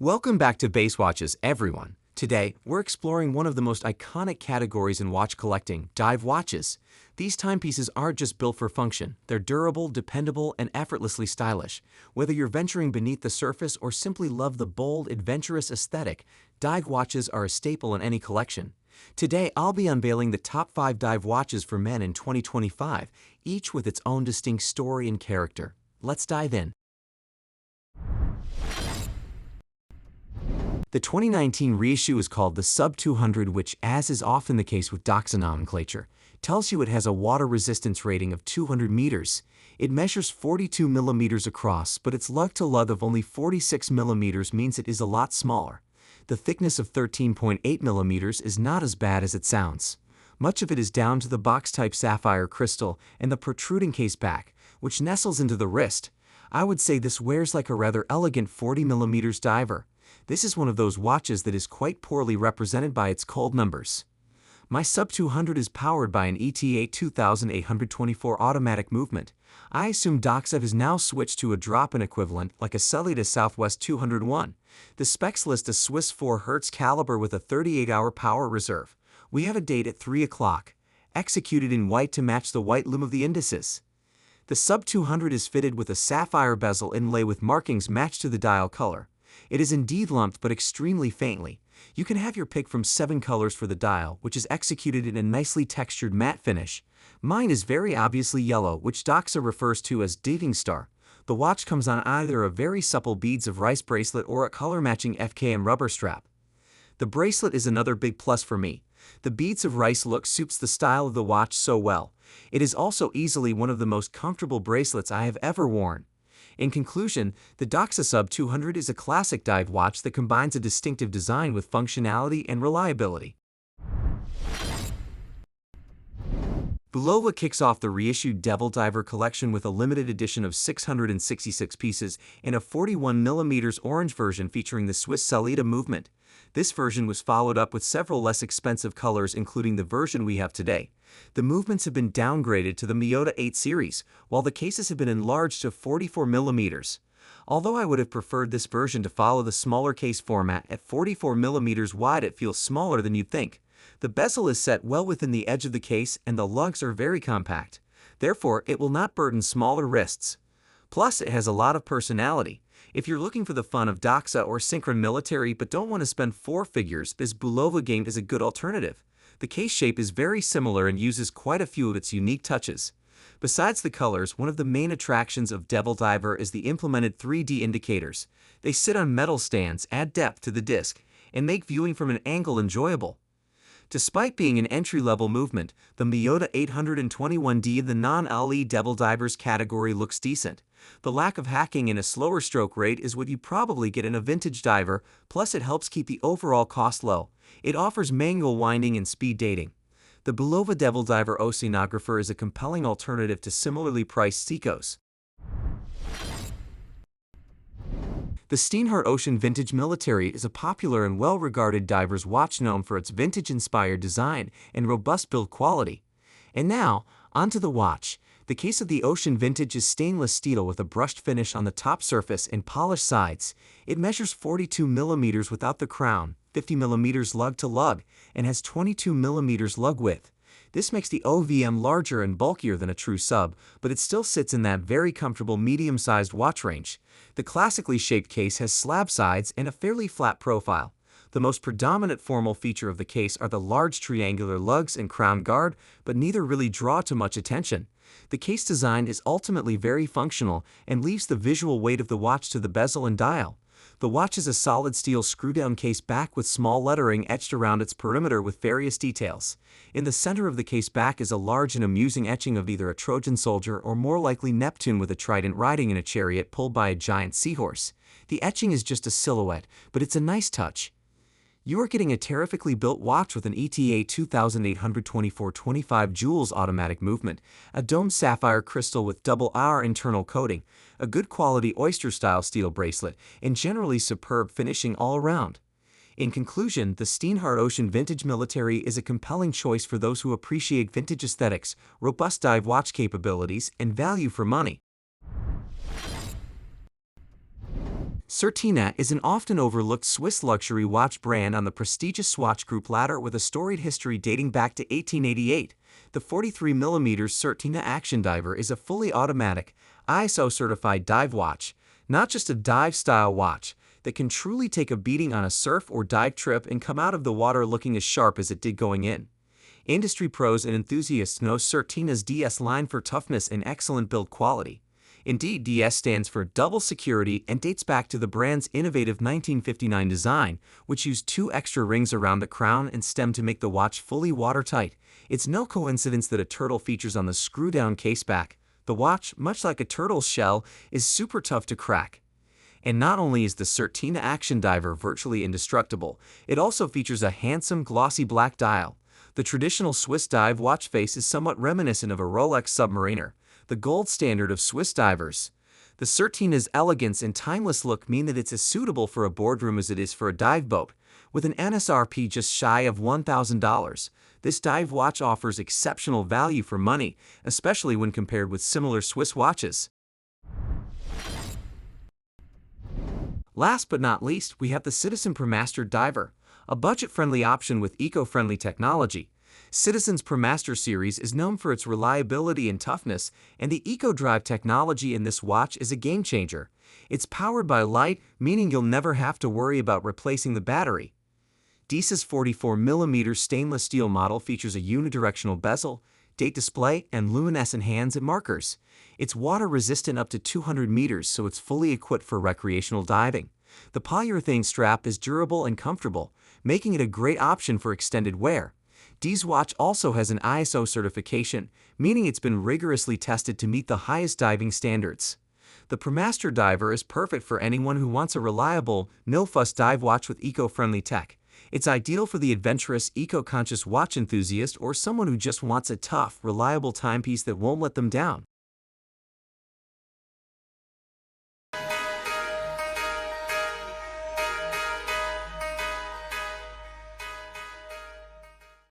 Welcome back to Base Watches, everyone. Today, we're exploring one of the most iconic categories in watch collecting, dive watches. These timepieces aren't just built for function. They're durable, dependable, and effortlessly stylish. Whether you're venturing beneath the surface or simply love the bold, adventurous aesthetic, dive watches are a staple in any collection. Today, I'll be unveiling the top 5 dive watches for men in 2025, each with its own distinct story and character. Let's dive in. The 2019 reissue is called the Sub 200, which, as is often the case with Doxa nomenclature, tells you it has a water resistance rating of 200 meters. It measures 42 millimeters across, but its lug-to-lug of only 46 millimeters means it is a lot smaller. The thickness of 13.8 millimeters is not as bad as it sounds. Much of it is down to the box-type sapphire crystal and the protruding case back, which nestles into the wrist. I would say this wears like a rather elegant 40 millimeters diver. This is one of those watches that is quite poorly represented by its cold numbers. My Sub 200 is powered by an ETA 2824 automatic movement. I assume Doxa has now switched to a drop-in equivalent like a Sellita Southwest 201. The specs list a Swiss 4 Hz caliber with a 38-hour power reserve. We have a date at 3 o'clock, executed in white to match the white lume of the indices. The Sub 200 is fitted with a sapphire bezel inlay with markings matched to the dial color. It is indeed lumped but extremely faintly. You can have your pick from 7 colors for the dial, which is executed in a nicely textured matte finish. Mine is very obviously yellow, which Doxa refers to as Diving Star. The watch comes on either a very supple beads of rice bracelet or a color-matching FKM rubber strap. The bracelet is another big plus for me. The beads of rice look suits the style of the watch so well. It is also easily one of the most comfortable bracelets I have ever worn. In conclusion, the Doxa Sub 200 is a classic dive watch that combines a distinctive design with functionality and reliability. Bulova kicks off the reissued Devil Diver collection with a limited edition of 666 pieces and a 41mm orange version featuring the Swiss Sellita movement. This version was followed up with several less expensive colors, including the version we have today. The movements have been downgraded to the Miyota 8 series, while the cases have been enlarged to 44mm. Although I would have preferred this version to follow the smaller case format at 44mm wide, it feels smaller than you'd think. The bezel is set well within the edge of the case and the lugs are very compact. Therefore, it will not burden smaller wrists. Plus, it has a lot of personality. If you're looking for the fun of Doxa or Synchron Military but don't want to spend 4 figures, this Bulova game is a good alternative. The case shape is very similar and uses quite a few of its unique touches. Besides the colors, one of the main attractions of Devil Diver is the implemented 3D indicators. They sit on metal stands, add depth to the disc, and make viewing from an angle enjoyable. Despite being an entry-level movement, the Miyota 821D in the non-LE Devil Divers category looks decent. The lack of hacking and a slower stroke rate is what you probably get in a vintage diver, plus it helps keep the overall cost low. It offers manual winding and speed dating. The Bulova Devil Diver Oceanographer is a compelling alternative to similarly priced Seikos. The Steinhart Ocean Vintage Military is a popular and well-regarded diver's watch known for its vintage-inspired design and robust build quality. And now, onto the watch. The case of the Ocean Vintage is stainless steel with a brushed finish on the top surface and polished sides. It measures 42 millimeters without the crown, 50 millimeters lug to lug, and has 22 millimeters lug width. This makes the OVM larger and bulkier than a true sub, but it still sits in that very comfortable medium-sized watch range. The classically shaped case has slab sides and a fairly flat profile. The most predominant formal feature of the case are the large triangular lugs and crown guard, but neither really draw too much attention. The case design is ultimately very functional and leaves the visual weight of the watch to the bezel and dial. The watch is a solid steel screw-down case back with small lettering etched around its perimeter with various details. In the center of the case back is a large and amusing etching of either a Trojan soldier or more likely Neptune with a trident riding in a chariot pulled by a giant seahorse. The etching is just a silhouette, but it's a nice touch. You are getting a terrifically built watch with an ETA 2824 25 joules automatic movement, a domed sapphire crystal with double R internal coating, a good quality oyster-style steel bracelet, and generally superb finishing all around. In conclusion, the Steinhart Ocean Vintage Military is a compelling choice for those who appreciate vintage aesthetics, robust dive watch capabilities, and value for money. Certina is an often overlooked Swiss luxury watch brand on the prestigious Swatch Group ladder with a storied history dating back to 1888. The 43mm Certina Action Diver is a fully automatic, ISO-certified dive watch, not just a dive-style watch, that can truly take a beating on a surf or dive trip and come out of the water looking as sharp as it did going in. Industry pros and enthusiasts know Certina's DS line for toughness and excellent build quality. Indeed, DS stands for double security and dates back to the brand's innovative 1959 design, which used 2 extra rings around the crown and stem to make the watch fully watertight. It's no coincidence that a turtle features on the screw-down caseback. The watch, much like a turtle's shell, is super tough to crack. And not only is the Certina Action Diver virtually indestructible, it also features a handsome, glossy black dial. The traditional Swiss dive watch face is somewhat reminiscent of a Rolex Submariner, the gold standard of Swiss divers. The Certina's elegance and timeless look mean that it's as suitable for a boardroom as it is for a dive boat. With an MSRP just shy of $1,000, this dive watch offers exceptional value for money, especially when compared with similar Swiss watches. Last but not least, we have the Citizen Promaster Diver, a budget-friendly option with eco-friendly technology. Citizen's Promaster series is known for its reliability and toughness, and the eco-drive technology in this watch is a game-changer. It's powered by light, meaning you'll never have to worry about replacing the battery. DISA's 44mm stainless steel model features a unidirectional bezel, date display, and luminescent hands and markers. It's water-resistant up to 200 meters, so it's fully equipped for recreational diving. The polyurethane strap is durable and comfortable, making it a great option for extended wear. D's watch also has an ISO certification, meaning it's been rigorously tested to meet the highest diving standards. The Promaster Diver is perfect for anyone who wants a reliable, no-fuss dive watch with eco-friendly tech. It's ideal for the adventurous, eco-conscious watch enthusiast or someone who just wants a tough, reliable timepiece that won't let them down.